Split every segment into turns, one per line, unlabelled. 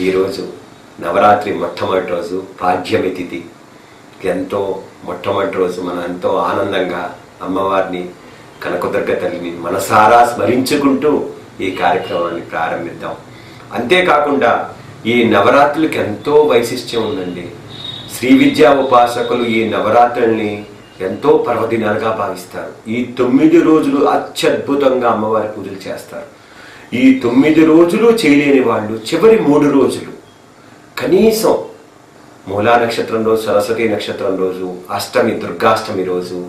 ఈరోజు నవరాత్రి మొట్టమొదటి రోజు పాడ్యమి తిథి. ఎంతో మొట్టమొదటి రోజు మనం ఎంతో ఆనందంగా అమ్మవారిని, కనకదుర్గ తల్లిని మనసారా స్మరించుకుంటూ ఈ కార్యక్రమాన్ని ప్రారంభిద్దాం. అంతేకాకుండా ఈ నవరాత్రులకి ఎంతో వైశిష్ట్యం ఉందండి. శ్రీ విద్యా ఉపాసకులు ఈ నవరాత్రుల్ని ఎంతో పర్వదినాలుగా భావిస్తారు. ఈ 9 రోజులు అత్యద్భుతంగా అమ్మవారి పూజలు చేస్తారు. ఈ 9 రోజులు చేయలేని వాళ్ళు చివరి 3 రోజులు కనీసం మూలా నక్షత్రం రోజు, సరస్వతి నక్షత్రం రోజు, అష్టమి దుర్గాష్టమి రోజు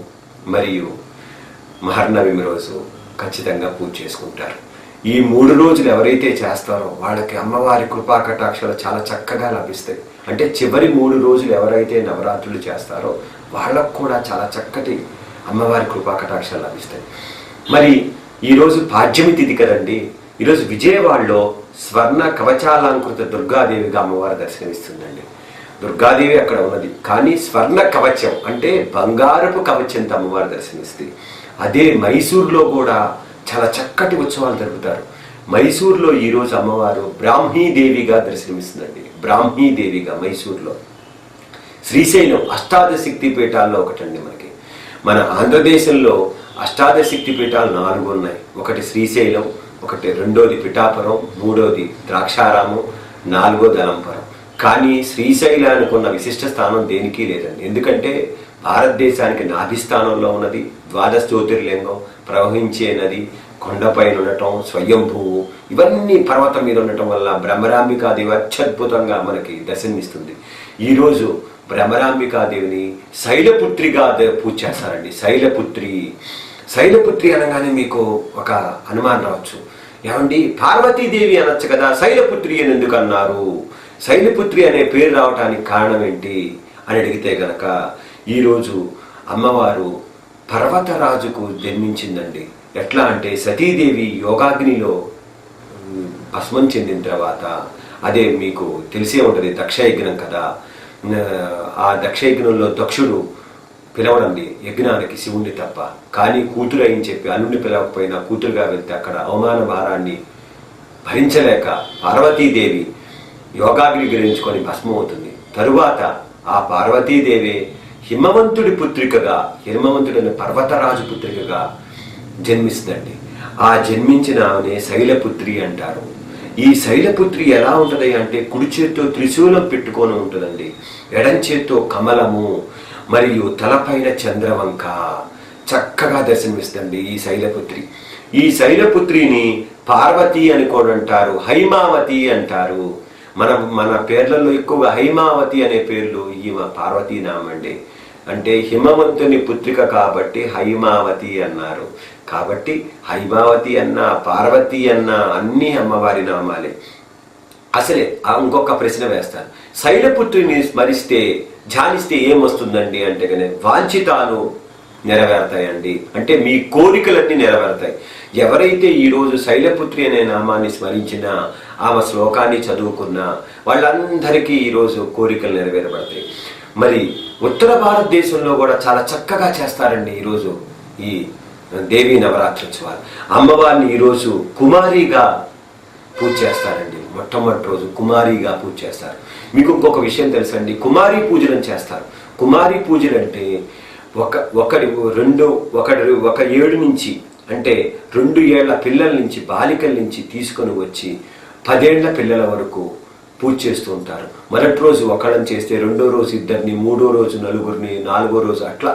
మరియు మహర్నవమి రోజు ఖచ్చితంగా పూజ చేసుకుంటారు. ఈ 3 రోజులు ఎవరైతే చేస్తారో వాళ్ళకి అమ్మవారి కృపా కటాక్షాలు చాలా చక్కగా లభిస్తాయి. అంటే చివరి 3 రోజులు ఎవరైతే నవరాత్రులు చేస్తారో వాళ్ళకు కూడా చాలా చక్కటి అమ్మవారి కృపా కటాక్షాలు లభిస్తాయి. మరి ఈరోజు పాడ్యమి తిథి కదండి. ఈరోజు విజయవాడలో స్వర్ణ కవచాలంకృత దుర్గాదేవిగా అమ్మవారు దర్శనమిస్తుందండి. దుర్గాదేవి అక్కడ ఉన్నది, కానీ స్వర్ణ కవచం అంటే బంగారపు కవచంతో అమ్మవారు దర్శనమిస్తుంది. అదే మైసూరులో కూడా చాలా చక్కటి ఉత్సవాలు జరుపుతారు. మైసూరులో ఈరోజు అమ్మవారు బ్రాహ్మీదేవిగా దర్శనమిస్తుందండి. బ్రాహ్మీదేవిగా మైసూరులో. శ్రీశైలం అష్టాదశక్తి పీఠాల్లో ఒకటండి. మన ఆంధ్రదేశంలో అష్టాదశక్తి పీఠాలు 4 ఉన్నాయి. ఒకటి శ్రీశైలం, రెండోది పిఠాపురం, మూడోది ద్రాక్షారామం, 4వది అలంపురం. కానీ శ్రీశైలానికి ఉన్న విశిష్ట స్థానం దేనికి లేదండి. ఎందుకంటే భారతదేశానికి నాభిస్థానంలో ఉన్నది, 12 జ్యోతిర్లింగం, ప్రవహించే నది, కొండపైన ఉండటం, స్వయంభూవు, ఇవన్నీ పర్వతం మీద ఉండటం వల్ల బ్రహ్మరాంబికాదేవి అత్యద్భుతంగా మనకి దర్శనమిస్తుంది. ఈరోజు బ్రహ్మరాంబికాదేవిని శైలపుత్రిగా పూజ చేస్తారండి. శైలపుత్రి అనగానే మీకు ఒక అనుమానం రావచ్చు, ఏమండి పార్వతీదేవి అనొచ్చు కదా, శైలపుత్రి అని ఎందుకు అన్నారు? శైలపుత్రి అనే పేరు రావడానికి కారణం ఏంటి అని అడిగితే గనక, ఈరోజు అమ్మవారు పర్వతరాజుకు జన్మించిందండి. ఎట్లా అంటే సతీదేవి యోగాగ్నిలో భస్మం చెందిన తర్వాత, అదే మీకు తెలిసే ఉంటుంది దక్షయజ్ఞం కదా, ఆ దక్షయజ్ఞంలో దక్షుడు పిలవడండి యజ్ఞానికి శివుణ్ణి తప్ప, కానీ కూతురు అని చెప్పి అల్లుడిని పిలవకపోయినా కూతురుగా వెళ్తే అక్కడ అవమాన భారాన్ని భరించలేక పార్వతీదేవి యోగాగ్ని గ్రహించుకొని భస్మం అవుతుంది. తరువాత ఆ పార్వతీదేవి హిమవంతుడి పుత్రికగా, హిమవంతుడైన పర్వతరాజు పుత్రికగా జన్మిస్తుందండి. ఆ జన్మించిన ఆమెనే శైలపుత్రి అంటారు. ఈ శైలపుత్రి ఎలా ఉంటుంది అంటే కుడి చేత్తో త్రిశూలం పెట్టుకొని ఉంటుందండి, ఎడం చేత్తో కమలము మరియు తలపైన చంద్రవంక చక్కగా దర్శనమిస్తుంది ఈ శైలపుత్రి. ఈ శైలపుత్రిని పార్వతి అని కూడా అంటారు, హైమావతి అంటారు. మన పేర్లలో ఎక్కువగా హైమావతి అనే పేర్లు ఈమె పార్వతీ నామండి. అంటే హిమవంతుని పుత్రిక కాబట్టి హైమావతి అన్నారు. కాబట్టి హైమావతి అన్న, పార్వతి అన్న అన్ని అమ్మవారి నామాలే. అసలే ఇంకొక ప్రశ్న వేస్తాను, శైలపుత్రిని స్మరిస్తే ధ్యానిస్తే ఏమొస్తుందండి అంటే కనుక వాంఛితాలు నెరవేరుతాయండి. అంటే మీ కోరికలన్నీ నెరవేరుతాయి. ఎవరైతే ఈరోజు శైలపుత్రి అనే నామాన్ని స్మరించినా, ఆమె శ్లోకాన్ని చదువుకున్నా వాళ్ళందరికీ ఈరోజు కోరికలు నెరవేరబడతాయి. మరి ఉత్తర భారతదేశంలో కూడా చాలా చక్కగా చేస్తారండి ఈరోజు ఈ దేవీ నవరాత్రోత్సవాలు. అమ్మవారిని ఈరోజు కుమారిగా పూజ చేస్తారండి. మొట్టమొదటి రోజు కుమారిగా పూజ చేస్తారు. మీకు ఇంకొక విషయం తెలుసండి, కుమారి పూజలను చేస్తారు. కుమారి పూజలు అంటే ఒక 7 నుంచి అంటే 2 ఏళ్ల పిల్లల నుంచి, బాలికల నుంచి తీసుకొని వచ్చి 10 ఏళ్ల పిల్లల వరకు పూజ చేస్తూ ఉంటారు. మొదటి రోజు ఒకళ్ళని చేస్తే, రెండో రోజు 2ని, మూడో రోజు 4ని, 4వ రోజు అట్లా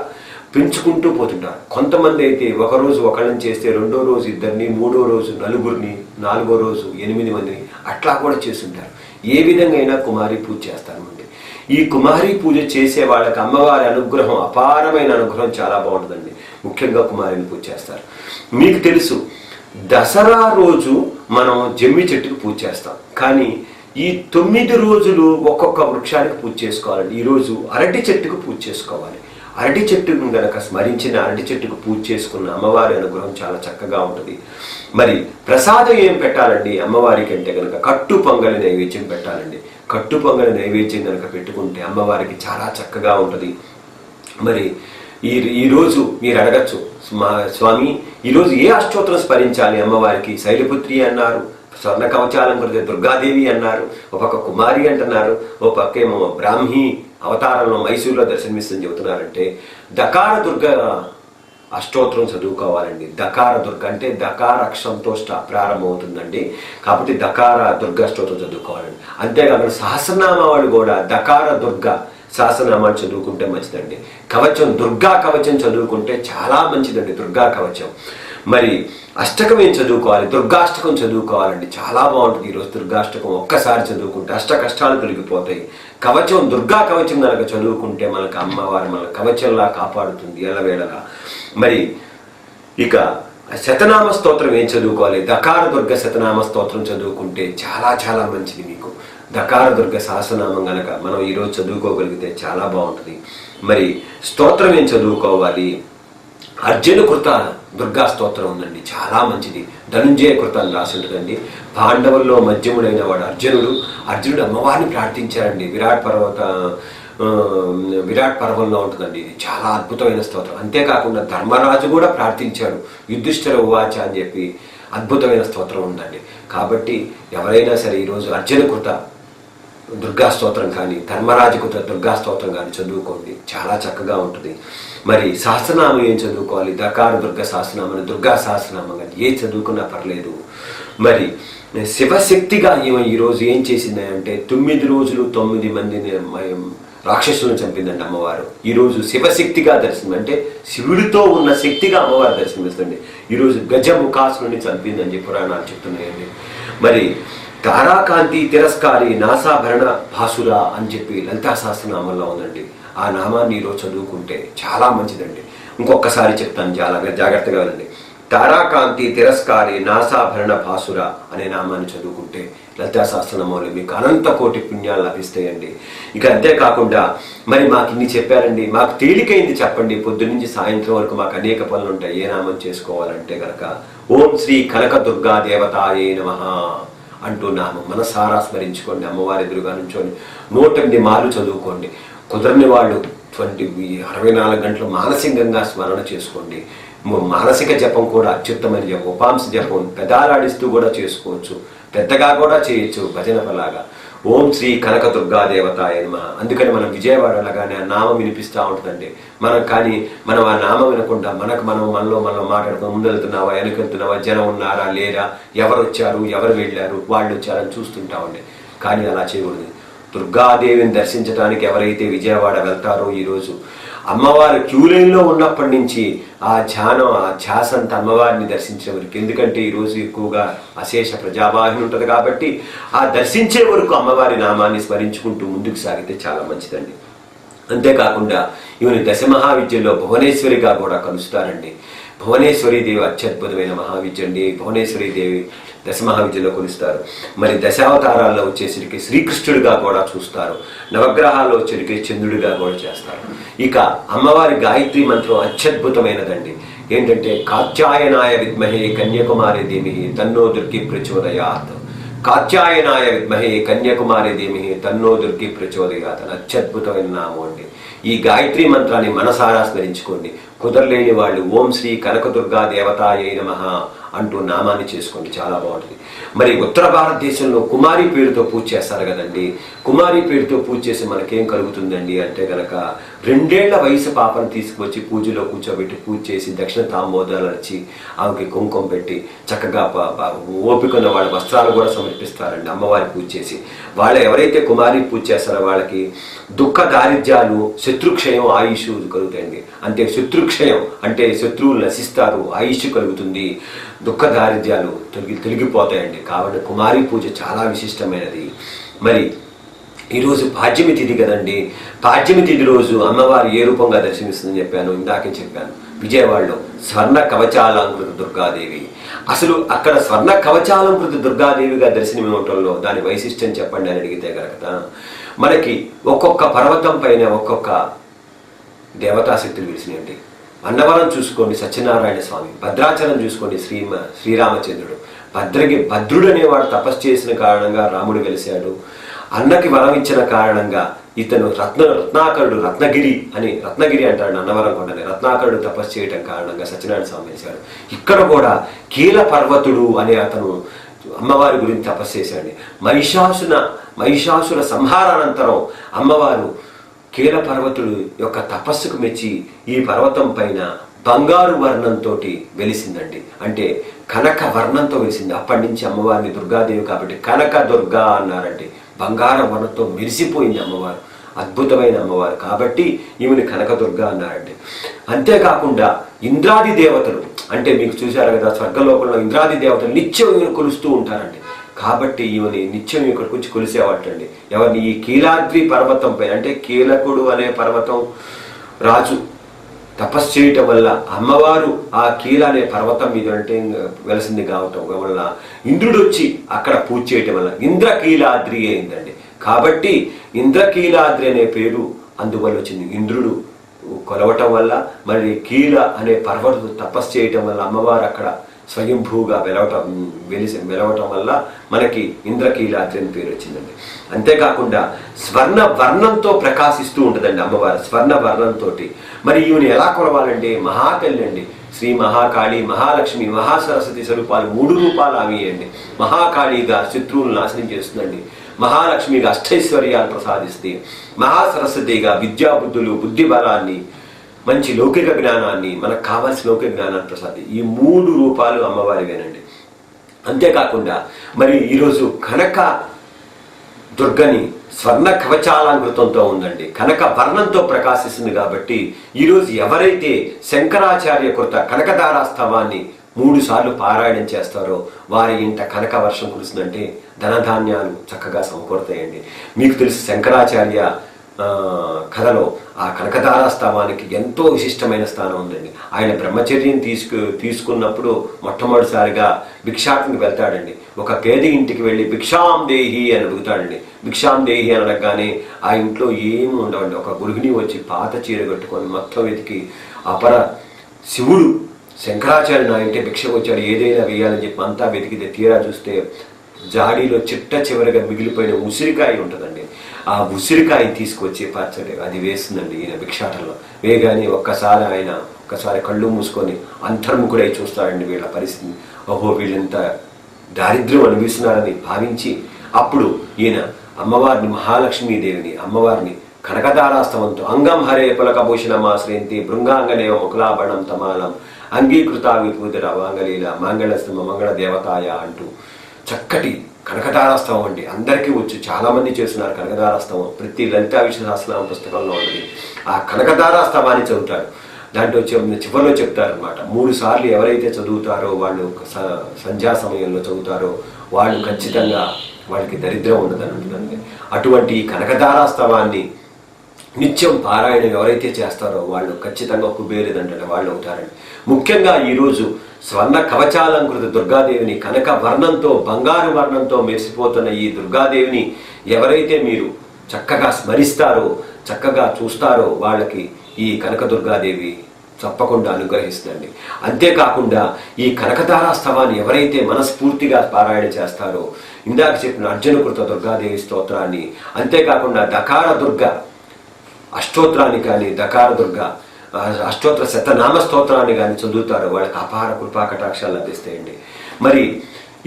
పెంచుకుంటూ పోతుంటారు. కొంతమంది అయితే ఒకరోజు ఒకళ్ళని చేస్తే రెండో రోజు 2ని, మూడో రోజు 4ని, 4వ రోజు 8 మందిని అట్లా కూడా చేస్తుంటారు. ఏ విధంగా అయినా కుమారి పూజ చేస్తారండి. ఈ కుమారి పూజ చేసే వాళ్ళకి అమ్మవారి అనుగ్రహం, అపారమైన అనుగ్రహం చాలా బాగుంటుందండి. ముఖ్యంగా కుమారిని పూజ చేస్తారు. మీకు తెలుసు దసరా రోజు మనం జమ్మి చెట్టుకు పూజ చేస్తాం, కానీ ఈ 9 రోజులు ఒక్కొక్క వృక్షానికి పూజ చేసుకోవాలండి. ఈరోజు అరటి చెట్టుకు పూజ చేసుకోవాలి. అరటి చెట్టుకు గనక స్మరించిన, అరటి చెట్టుకు పూజ చేసుకున్న అమ్మవారి అనుగ్రహం చాలా చక్కగా ఉంటుంది. మరి ప్రసాదం ఏం పెట్టాలండి అమ్మవారికి అంటే కనుక కట్టు పొంగలి నైవేద్యం పెట్టాలండి. కట్టు పొంగలి నైవేద్యం కనుక పెట్టుకుంటే అమ్మవారికి చాలా చక్కగా ఉంటుంది. మరి ఈరోజు మీరు అడగచ్చు, స్వామి ఈరోజు ఏ అష్టోత్తరం స్మరించాలి అమ్మవారికి? శైలపుత్రి అన్నారు, స్వర్ణ కవచాలంకృత దుర్గాదేవి అన్నారు, ఒక పక్క కుమారి అంటున్నారు, ఓ పక్క ఏమో బ్రాహ్మీ అవతారంలో మైసూరులో దర్శనమిస్తుందని చెబుతున్నారంటే దకార దుర్గ అష్టోత్తరం చదువుకోవాలండి. దకార దుర్గ అంటే దకార అక్షరంతో ప్రారంభమవుతుందండి, కాబట్టి దకార దుర్గ అష్టోత్తరం చదువుకోవాలండి. అంతేకాకుండా సహస్రనామాలు కూడా దకార దుర్గ సహస్రనామాలు చదువుకుంటే మంచిదండి. కవచం దుర్గా కవచం చదువుకుంటే చాలా మంచిదండి, దుర్గా కవచం. మరి అష్టకం ఏం చదువుకోవాలి? దుర్గాష్టకం చదువుకోవాలండి, చాలా బాగుంటుంది. ఈరోజు దుర్గాష్టకం ఒక్కసారి చదువుకుంటే అష్ట కష్టాలు తొలగిపోతాయి. కవచం దుర్గా కవచం కనుక చదువుకుంటే మనకు అమ్మవారు మన కవచంలా కాపాడుతుంది ఎల్లవేళలా. మరి ఇక శతనామ స్తోత్రం ఏం చదువుకోవాలి? దకార దుర్గ శతనామ స్తోత్రం చదువుకుంటే చాలా చాలా మంచిది మీకు. దకార దుర్గ సహస్రనామం కనుక మనం ఈరోజు చదువుకోగలిగితే చాలా బాగుంటుంది. మరి స్తోత్రం ఏం చదువుకోవాలి? అర్జున కృత దుర్గా స్తోత్రం ఉందండి, చాలా మంచిది. ధనుంజయ కృత అని రాసి ఉంటుందండి. పాండవుల్లో మధ్యముడైన వాడు అర్జునుడు అమ్మవారిని ప్రార్థించారండి. విరాట్ పర్వంలో ఉంటుందండి. ఇది చాలా అద్భుతమైన స్తోత్రం. అంతేకాకుండా ధర్మరాజు కూడా ప్రార్థించాడు, యుధిష్ఠిర ఉవాచ అని చెప్పి అద్భుతమైన స్తోత్రం ఉందండి. కాబట్టి ఎవరైనా సరే ఈరోజు అర్జున కృత దుర్గా స్తోత్రం కానీ ధర్మరాజు కృత దుర్గా స్తోత్రం కానీ చదువుకోండి, చాలా చక్కగా ఉంటుంది. మరి సహస్రనామం ఏం చదువుకోవాలి? దకార దుర్గ సహస్రనామం, దుర్గా సహస్రనామం కానీ ఏ చదువుకున్నా పర్లేదు. మరి శివశక్తిగా ఈరోజు ఏం చేసింది అంటే 9 రోజులు 9 మందిని రాక్షసులను చంపిందండి అమ్మవారు. ఈరోజు శివశక్తిగా దర్శనం, అంటే శివుడితో ఉన్న శక్తిగా అమ్మవారు దర్శనమిస్తుంది. ఈరోజు గజముఖాసురుని చంపిందని చెప్పి పురాణాలు చెప్తున్నాయండి. మరి తారాకాంతి తిరస్కారి నాసాభరణ భాసుర అని చెప్పి లలితా సహస్రనామంలో ఉందండి. ఆ నామాన్ని ఈరోజు చదువుకుంటే చాలా మంచిదండి. ఇంకొకసారి చెప్తాను, చాలా జాగ్రత్తగా వినండి. తారాకాంతి తిరస్కారి నాసాభరణ భాసుర అనే నామాన్ని చదువుకుంటే లలితా సహస్రనామంలో మీకు అనంత కోటి పుణ్యాలు లభిస్తాయండి. ఇక అంతేకాకుండా మరి మాకు ఇన్ని చెప్పారండి, మాకు తేలికైంది చెప్పండి. పొద్దున్నుంచి సాయంత్రం వరకు మాకు అనేక పనులు ఉంటాయి. ఏ నామం చేసుకోవాలంటే కనుక ఓం శ్రీ కనక దుర్గా దేవతాయే నమః అంటూ నామం మనసారా స్మరించుకోండి. అమ్మవారి ఎదురుగా నుంచోండి, 108 మార్లు చదువుకోండి. కుదరని వాళ్ళు 24 గంటలు మానసికంగా స్మరణ చేసుకోండి. మానసిక జపం కూడా అత్యుత్తమైన జపం, ఉపాంశ జపం పెదాలాడిస్తూ కూడా చేసుకోవచ్చు, పెద్దగా కూడా చేయొచ్చు భజనలాగా. ఓం శ్రీ కనక దుర్గా దేవతాయ నమః. అందుకని మనం విజయవాడ అనగానే ఆ నామం వినిపిస్తూ ఉంటుందండి. మనం ఆ నామం వినకుండా మనలో మాట్లాడుతూ ముందెళ్తున్నావా వెనకెళ్తున్నావా, జనం ఉన్నారా లేరా, ఎవరు వచ్చారు ఎవరు వెళ్ళారు వాళ్ళు వచ్చారని చూస్తుంటామండి. కానీ అలా చేయకూడదు. దుర్గాదేవిని దర్శించడానికి ఎవరైతే విజయవాడ వెళ్తారో ఈరోజు అమ్మవారు క్యూ లైన్లో ఉన్నప్పటి నుంచి ఆ ధ్యాస అంతా అమ్మవారిని దర్శించే వరకు. ఎందుకంటే ఈరోజు ఎక్కువగా అశేష ప్రజావాహిని ఉంటుంది కాబట్టి ఆ దర్శించే వరకు అమ్మవారి నామాన్ని స్మరించుకుంటూ ముందుకు సాగితే చాలా మంచిదండి. అంతేకాకుండా ఈమెను దశమహావిద్యల్లో భువనేశ్వరిగా కూడా కలుస్తారండి. భువనేశ్వరి దేవి అత్యద్భుతమైన మహావిద్య అండి. భువనేశ్వరి దేవి దశమహావిద్యలో కొలుస్తారు. మరి దశావతారాల్లో వచ్చేసరికి శ్రీకృష్ణుడిగా కూడా చూస్తారు, నవగ్రహాల్లో వచ్చేసరికి చంద్రుడిగా కూడా చేస్తారు. ఇక అమ్మవారి గాయత్రి మంత్రం అత్యద్భుతమైనదండి. ఏంటంటే కాత్యాయనాయ విద్మహే కన్యాకుమారి ధీమహి తన్నో దుర్గి ప్రచోదయాత్. కాత్యాయనాయ విద్మహే కన్యాకుమారి ధీమహి తన్నో దుర్గి ప్రచోదయాత్ అని అత్యద్భుతమైన నామం అండి. ఈ గాయత్రి మంత్రాన్ని మనసారా స్మరించుకోండి. కుదరలేని వాళ్ళు ఓం శ్రీ కనకదుర్గా దేవతాయై నమః అంటూ నామాన్ని చేసుకోండి, చాలా బాగుంటుంది. మరి ఉత్తర భారతదేశంలో కుమారి పేరుతో పూజ చేస్తారు కదండి. కుమారి పేరుతో పూజ చేసి మనకేం కలుగుతుందండి అంటే కనుక 2 ఏళ్ల వయసు పాపను తీసుకువచ్చి పూజలో కూర్చోబెట్టి పూజ చేసి దక్షిణ తాంబోదాలు వచ్చి ఆమెకి కుంకుమ పెట్టి చక్కగా ఓపికన్న వాళ్ళ వస్త్రాలు కూడా సమర్పిస్తారండి అమ్మవారి పూజ చేసి. వాళ్ళు ఎవరైతే కుమారి పూజ చేస్తారో వాళ్ళకి దుఃఖ దారిద్ర్యాలు శత్రుక్షయం ఆయుష్ కలుగుతాయండి. అంటే శత్రుక్షయం అంటే శత్రువులు నశిస్తారు, ఆయుష్ కలుగుతుంది, దుఃఖ దారిద్ర్యాలు తొలగిపోతాయండి. కాబట్టి కుమారి పూజ చాలా విశిష్టమైనది. మరి ఈరోజు పాడ్యమి తిథి కదండి. పాడ్యమి తిథి రోజు అమ్మవారు ఏ రూపంగా దర్శనమిస్తుందని చెప్పాను, ఇందాకే చెప్పాను. విజయవాడలో స్వర్ణ కవచాలంకృత దుర్గాదేవి. అసలు అక్కడ స్వర్ణ కవచాలంకృత దుర్గాదేవిగా దర్శనమివ్వటంలో దాని వైశిష్ట్యం చెప్పండి అని అడిగితే కనుక మనకి ఒక్కొక్క పర్వతం పైన ఒక్కొక్క దేవతాశక్తులు విలిసినాయండి. అన్నవరం చూసుకోండి సత్యనారాయణ స్వామి, భద్రాచలం చూసుకోండి శ్రీరామచంద్రుడు, భద్రుడు అనేవాడు తపస్సు చేసిన కారణంగా రాముడు వెలిశాడు. అన్నకి వరం ఇచ్చిన కారణంగా ఇతను రత్నాకరుడు రత్నగిరి అంటాడు అన్నవరం కొండని. రత్నాకరుడు తపస్సు చేయడం కారణంగా సత్యనారాయణ స్వామి వెలిశాడు. ఇక్కడ కూడా కీల పర్వతుడు అనే అతను అమ్మవారి గురించి తపస్సు చేశాడండి. మహిషాసుర సంహారానంతరం అమ్మవారు కీల పర్వతుడు యొక్క తపస్సుకు మెచ్చి ఈ పర్వతం పైన బంగారు వర్ణంతో వెలిసిందండి. అంటే కనక వర్ణంతో వెలిసింది. అప్పటి నుంచి అమ్మవారిని దుర్గాదేవి కాబట్టి కనక దుర్గా అన్నారండి. బంగారం వర్ణంతో మెరిసిపోయింది అమ్మవారు, అద్భుతమైన అమ్మవారు కాబట్టి ఈమెని కనకదుర్గ అన్నారండి. అంతేకాకుండా ఇంద్రాది దేవతలు, అంటే మీకు చూశారు కదా, స్వర్గలోకంలో ఇంద్రాది దేవతలు నిత్యం ఈమెను కొలుస్తూ ఉంటారండి. కాబట్టి ఈమెని నిత్యం ఇక్కడికి వచ్చి కొలిసేవాటండి. ఎవరిని? ఈ కీలాద్రి పర్వతం పైన, అంటే కీలకుడు అనే పర్వతం రాజు తపస్సు చేయటం వల్ల అమ్మవారు ఆ కీల అనే పర్వతం మీద అంటే వెలసింది కావటం వల్ల ఇంద్రుడు వచ్చి అక్కడ పూజ చేయటం వల్ల ఇంద్రకీలాద్రి అయిందండి. కాబట్టి ఇంద్రకీలాద్రి అనే పేరు అందువల్ల వచ్చింది. ఇంద్రుడు కొలవటం వల్ల, మరి కీల అనే పర్వతం తపస్సు చేయటం వల్ల అమ్మవారు అక్కడ స్వయంభూగా వెలవటం వల్ల మనకి ఇంద్రకీలాద్రి అని పేరు వచ్చిందండి. అంతేకాకుండా స్వర్ణ వర్ణంతో ప్రకాశిస్తూ ఉంటుందండి అమ్మవారు, స్వర్ణ వర్ణంతో. మరి ఈమెను ఎలా కొలవాలంటే మహాతల్లి అండి. శ్రీ మహాకాళి, మహాలక్ష్మి, మహాసరస్వతి స్వరూపాలు 3 రూపాలు ఆమె అండి. మహాకాళిగా శత్రువులను నాశనం చేస్తుందండి, మహాలక్ష్మిగా అష్టైశ్వర్యాలు ప్రసాదిస్తే, మహాసరస్వతిగా విద్యాబుద్ధులు, బుద్ధి బలాన్ని, మంచి లౌకిక జ్ఞానాన్ని, మనకు కావాల్సిన లౌకిక జ్ఞానాన్ని ప్రసాది. ఈ 3 రూపాలు అమ్మవారివేనండి. అంతేకాకుండా మరి ఈరోజు కనక దుర్గని స్వర్ణ కవచాలంకృతంతో ఉందండి, కనక వర్ణంతో ప్రకాశిస్తుంది. కాబట్టి ఈరోజు ఎవరైతే శంకరాచార్య కృత కనకదారాస్తవాన్ని 3 సార్లు పారాయణం చేస్తారో వారి ఇంట కనక వర్షం కురుస్తుందంటే ధనధాన్యాలు చక్కగా సమకూరుతాయండి. మీకు తెలుసు శంకరాచార్య కథలో ఆ కనకదారాస్తవానికి ఎంతో విశిష్టమైన స్థానం ఉందండి. ఆయన బ్రహ్మచర్యం తీసుకున్నప్పుడు మొట్టమొదటిసారిగా భిక్షాటనకి వెళ్తాడండి. ఒక పేద ఇంటికి వెళ్ళి భిక్షాం దేహి అని అడుగుతాడండి. భిక్షాం దేహి అని అనగానే ఆ ఇంట్లో ఏమి ఉండవండి. ఒక గృహిణి వచ్చి పాత చీర కట్టుకొని మొత్తం వెతికి అపర శివుడు శంకరాచార్య నా ఇంటే భిక్షకు వచ్చాడు, ఏదైనా వేయాలని చెప్పి అంతా వెతికితే తీరా చూస్తే జాడీలో చిట్ట చివరిగా మిగిలిపోయిన ఉసిరికాయ ఉంటుందండి. ఆ ఉసిరికాయ తీసుకొచ్చి పచ్చడి అది వేస్తుందండి ఈయన భిక్షాటంలో. వేగానే ఒక్కసారి కళ్ళు మూసుకొని అంతర్ముఖుడై చూస్తాడండి వీళ్ళ పరిస్థితిని. ఓహో, వీళ్ళంత దారిద్ర్యం అనుభవిస్తున్నారని భావించి అప్పుడు ఈయన అమ్మవారిని, మహాలక్ష్మీదేవిని, అమ్మవారిని కనకదారాస్తవంతో అంగం హరే పులకభూషణమాశ్రయంతి బృంగాంగనేవ ముకులాభరణం తమాలం అంగీకృత విభూతిర వాంగలీల మంగళస్తమ మంగళ దేవతాయ అంటూ చక్కటి కనకదారాస్తవం అండి. అందరికీ వచ్చు, చాలామంది చేస్తున్నారు కనకదారాస్తవం. ప్రతి లలితా విశ్వసహస్రనామ పుస్తకంలో ఉంటుంది. ఆ కనకదారాస్తవాన్ని చదువుతాడు. దాంట్లో చివరిలో చెప్తారనమాట, 3 సార్లు ఎవరైతే చదువుతారో వాళ్ళు సంధ్యా సమయంలో చదువుతారో వాళ్ళు ఖచ్చితంగా వాళ్ళకి దరిద్రం ఉండదని ఉంటుందండి. అటువంటి కనకదారాస్తవాన్ని నిత్యం పారాయణ ఎవరైతే చేస్తారో వాళ్ళు ఖచ్చితంగా కుబేరుదంటే వాళ్ళు అవుతారండి. ముఖ్యంగా ఈరోజు స్వర్ణ కవచాలంకృత దుర్గాదేవిని, కనక వర్ణంతో, బంగారు వర్ణంతో మెరిసిపోతున్న ఈ దుర్గాదేవిని ఎవరైతే మీరు చక్కగా స్మరిస్తారో, చక్కగా చూస్తారో వాళ్ళకి ఈ కనక దుర్గాదేవి తప్పకుండా అనుగ్రహిస్తుందండి. అంతేకాకుండా ఈ కనకదారాస్తవాన్ని ఎవరైతే మనస్ఫూర్తిగా పారాయణ చేస్తారో, ఇందాక చెప్పిన అర్జునకృత దుర్గాదేవి స్తోత్రాన్ని, అంతేకాకుండా దకార దుర్గ అష్టోత్రాన్ని కానీ, దకార దుర్గ అష్టోత్తర శతనామ స్తోత్రాన్ని కానీ చదువుతారు వాళ్ళకి అపార కృపా కటాక్షాలు లభిస్తాయండి. మరి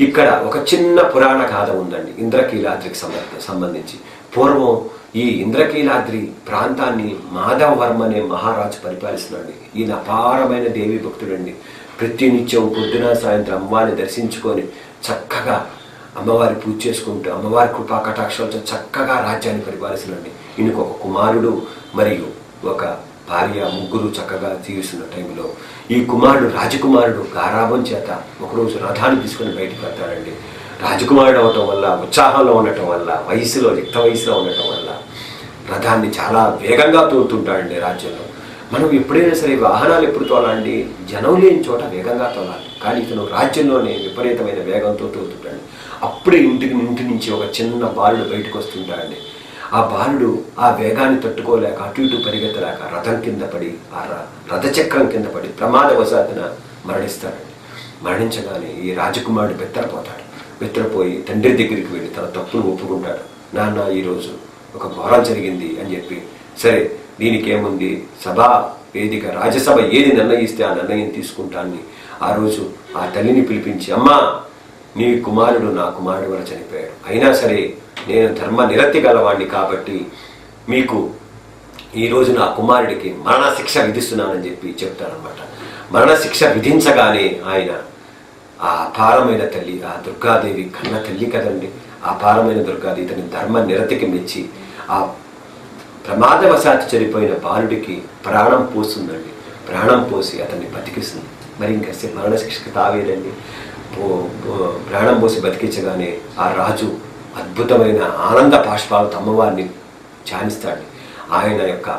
ఇక్కడ ఒక చిన్న పురాణ గాథ ఉందండి ఇంద్రకీలాద్రికి సంబంధించి. పూర్వం ఈ ఇంద్రకీలాద్రి ప్రాంతాన్ని మాధవవర్మ అనే మహారాజు పరిపాలిస్తున్నాడు. ఈయన అపారమైన దేవి భక్తుడండి. ప్రతి నిత్యం పొద్దున సాయంత్రం అమ్మవారిని దర్శించుకొని చక్కగా అమ్మవారి పూజ చేసుకుంటూ అమ్మవారి కృపా కటాక్షాలతో చక్కగా రాజ్యాన్ని పరిపాలిస్తున్నాడు. ఈయనకు ఒక కుమారుడు మరియు ఒక భార్య, 3 చక్కగా జీవిస్తున్న టైంలో ఈ కుమారుడు, రాజకుమారుడు గారాబం చేత ఒకరోజు రథాన్ని తీసుకొని బయటకు వెళ్తాడండి. రాజకుమారుడు అవటం వల్ల, ఉత్సాహంలో ఉండటం వల్ల, యుక్త వయసులో ఉండటం వల్ల రథాన్ని చాలా వేగంగా తోలుతుంటాడండి రాజ్యంలో. మనం ఎప్పుడైనా సరే వాహనాలు ఎప్పుడు తోలాలండి? జనం లేని చోట వేగంగా తోలాలి. కానీ ఇతను రాజ్యంలోనే విపరీతమైన వేగంతో తోలుతుంటాడు. అప్పుడే ఇంటి నుంచి ఒక చిన్న బాలుడు బయటకు వస్తుంటాడండి. ఆ బాలుడు ఆ వేగాన్ని తట్టుకోలేక అటు ఇటు పరిగెత్తలేక రథం కింద పడి, ఆ రథచక్రం కింద పడి ప్రమాదవశాత్తున మరణిస్తాడండి. మరణించగానే ఈ రాజకుమారుడు బెత్తరపోయి తండ్రి దగ్గరికి వెళ్ళి తన తప్పును ఒప్పుకుంటాడు. నాన్న, ఈరోజు ఒక ఘోరం జరిగింది అని చెప్పి, సరే దీనికి ఏముంది, సభా వేదిక రాజ్యసభ ఏది నిర్ణయిస్తే ఆ నిర్ణయం తీసుకుంటానని ఆ రోజు ఆ తల్లిని పిలిపించి, అమ్మా నీ కుమారుడు నా కుమారుడు వల్ల చనిపోయాడు, అయినా సరే నేను ధర్మ నిరతి గలవాడిని కాబట్టి మీకు ఈరోజు నా కుమారుడికి మరణశిక్ష విధిస్తున్నానని చెప్పి చెప్తాడనమాట. మరణశిక్ష విధించగానే ఆయన ఆ అపారమైన తల్లి, ఆ దుర్గాదేవి కన్న తల్లి కదండి, ఆ అపారమైన దుర్గాదేవి ఇతని ధర్మ నిరతికి మెచ్చి ఆ ప్రమాదవశాత్తు చనిపోయిన బాలుడికి ప్రాణం పోస్తుందండి. ప్రాణం పోసి అతన్ని బతికిస్తుంది. మరి ఇంకా మరణశిక్షకి తావేదండి. ప్రాణం పోసి బతికించగానే ఆ రాజు అద్భుతమైన ఆనంద బాష్పాలతో అమ్మవారిని ధ్యానిస్తాడు. ఆయన యొక్క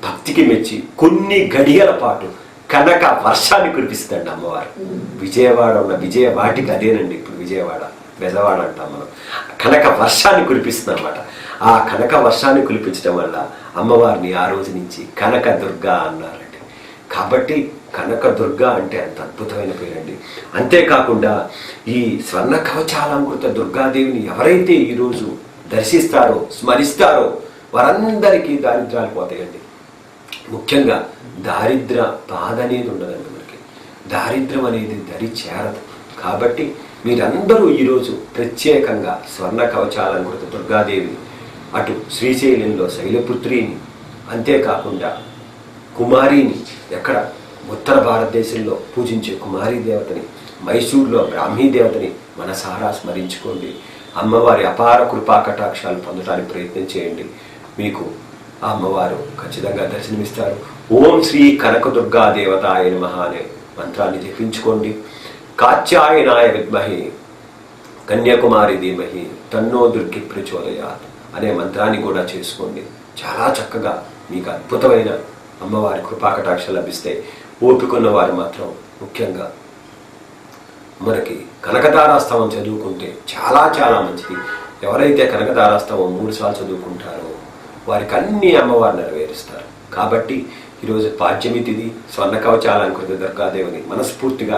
భక్తికి మెచ్చి కొన్ని గడియల పాటు కనక వర్షాన్ని కురిపిస్తాడు అమ్మవారు. విజయవాడ ఉన్న విజయవాటికి అదేనండి, ఇప్పుడు విజయవాడ బెజవాడ అంటాం మనం. కనక వర్షాన్ని కురిపిస్తుంది అన్నమాట. ఆ కనక వర్షాన్ని కురిపించడం వల్ల అమ్మవారిని ఆ రోజు నుంచి కనక దుర్గా అన్నారండి. కాబట్టి కనక దుర్గా అంటే అంత అద్భుతమైన పేరండి. అంతేకాకుండా ఈ స్వర్ణ కవచాలంకృత దుర్గాదేవిని ఎవరైతే ఈరోజు దర్శిస్తారో, స్మరిస్తారో వారందరికీ దారిద్ర్యాలు పోతాయండి. ముఖ్యంగా దారిద్ర బాధ అనేది ఉండదండి. మనకి దారిద్ర్యం అనేది దరి చేరదు. కాబట్టి మీరందరూ ఈరోజు ప్రత్యేకంగా స్వర్ణ కవచాలంకృత దుర్గాదేవిని, అటు శ్రీశైలంలో శైలపుత్రిని, అంతేకాకుండా కుమారిని, ఎక్కడ ఉత్తర భారతదేశంలో పూజించే కుమారీ దేవతని, మైసూర్లో బ్రాహ్మీ దేవతని మనసారా స్మరించుకోండి. అమ్మవారి అపార కృపా కటాక్షాలు పొందడానికి ప్రయత్నం చేయండి. మీకు ఆ అమ్మవారు ఖచ్చితంగా దర్శనమిస్తారు. ఓం శ్రీ కనకదుర్గా దేవతాయ నమః అనే మంత్రాన్ని జపించుకోండి. కాత్యాయనాయ విద్మహి కన్యాకుమారి ధీమహి తన్నో దుర్గి ప్రచోదయాత్ అనే మంత్రాన్ని కూడా చేసుకోండి. చాలా చక్కగా మీకు అద్భుతమైన అమ్మవారి కృపాకటాక్ష లభిస్తాయి. ఓపికన్న వారు మాత్రం ముఖ్యంగా మనకి కనకతారాస్తవం చదువుకుంటే చాలా చాలా మంచిది. ఎవరైతే కనకతారాస్తవం 3 సార్లు చదువుకుంటారో వారికి అన్ని అమ్మవారు నెరవేరుస్తారు. కాబట్టి ఈరోజు పాడ్యమి తిథి, స్వర్ణ కవచాలంకృత దుర్గాదేవిని మనస్ఫూర్తిగా